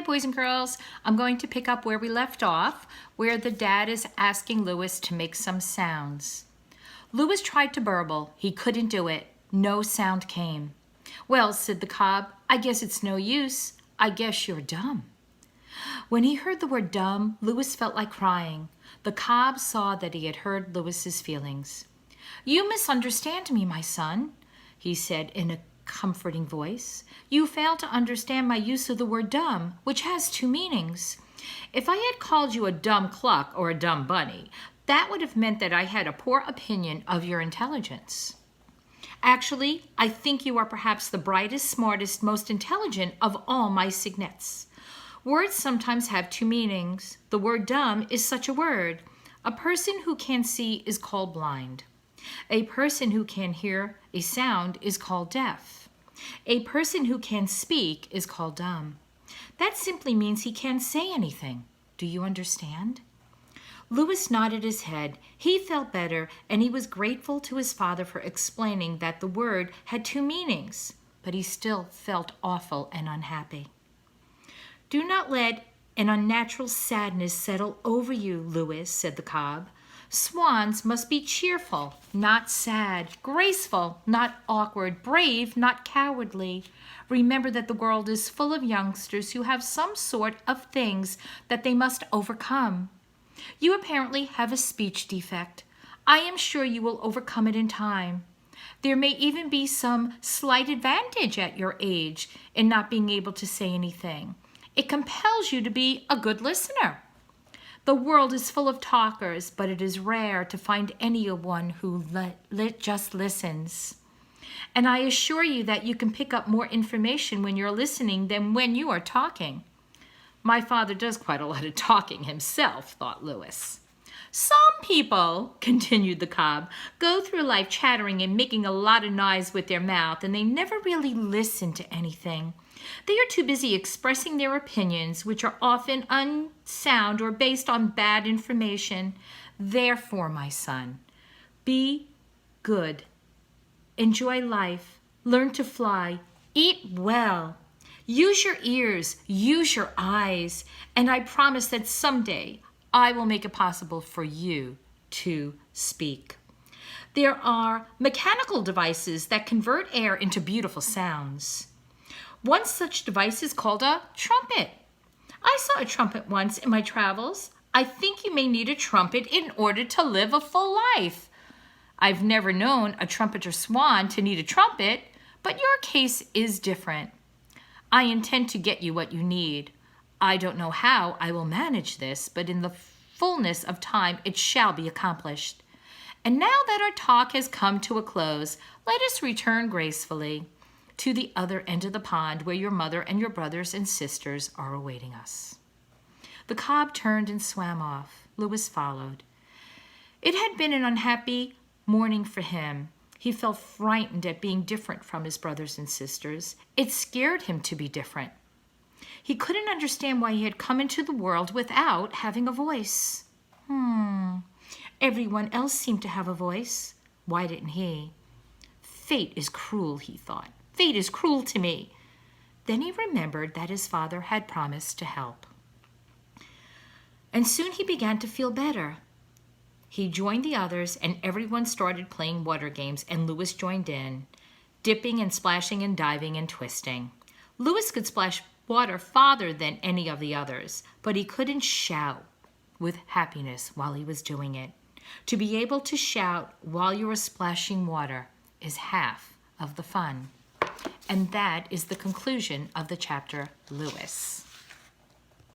Hi, boys and girls. I'm going to pick up where we left off, where the dad is asking Lewis to make some sounds. Lewis tried to burble. He couldn't do it. No sound came. Well, said the cob, I guess it's no use. I guess you're dumb. When he heard the word dumb, Lewis felt like crying. The cob saw that he had hurt Lewis's feelings. You misunderstand me, my son, he said in a comforting voice. You fail to understand my use of the word dumb, which has two meanings. If I had called you a dumb cluck or a dumb bunny, that would have meant that I had a poor opinion of your intelligence. Actually, I think you are perhaps the brightest, smartest, most intelligent of all my cygnets. Words sometimes have two meanings. The word dumb is such a word. A person who can see is called blind. A person who can hear a sound is called deaf. A person who can speak is called dumb. That simply means he can't say anything. Do you understand? Lewis nodded his head. He felt better, and he was grateful to his father for explaining that the word had two meanings, but he still felt awful and unhappy. Do not let an unnatural sadness settle over you, Lewis, said the cob. Swans must be cheerful, not sad, graceful, not awkward, brave, not cowardly. Remember that the world is full of youngsters who have some sort of things that they must overcome. You apparently have a speech defect. I am sure you will overcome it in time. There may even be some slight advantage at your age in not being able to say anything. It compels you to be a good listener. The world is full of talkers, but it is rare to find anyone who just listens. And I assure you that you can pick up more information when you're listening than when you are talking. My father does quite a lot of talking himself, thought Lewis. Some people, continued the cob, go through life chattering and making a lot of noise with their mouth, and they never really listen to anything. They are too busy expressing their opinions, which are often unsound or based on bad information. Therefore, my son, be good. Enjoy life. Learn to fly. Eat well. Use your ears. Use your eyes. And I promise that someday I will make it possible for you to speak. There are mechanical devices that convert air into beautiful sounds. One such device is called a trumpet. I saw a trumpet once in my travels. I think you may need a trumpet in order to live a full life. I've never known a trumpeter swan to need a trumpet, but your case is different. I intend to get you what you need. I don't know how I will manage this, but in the fullness of time it shall be accomplished. And now that our talk has come to a close, let us return gracefully to the other end of the pond where your mother and your brothers and sisters are awaiting us. The cob turned and swam off. Lewis followed. It had been an unhappy morning for him. He felt frightened at being different from his brothers and sisters. It scared him to be different. He couldn't understand why he had come into the world without having a voice. Everyone else seemed to have a voice. Why didn't he? Fate is cruel, he thought. Fate is cruel to me. Then he remembered that his father had promised to help. And soon he began to feel better. He joined the others, and everyone started playing water games, and Lewis joined in, dipping and splashing and diving and twisting. Lewis could splash water farther than any of the others, but he couldn't shout with happiness while he was doing it. To be able to shout while you are splashing water is half of the fun. And that is the conclusion of the chapter, Lewis.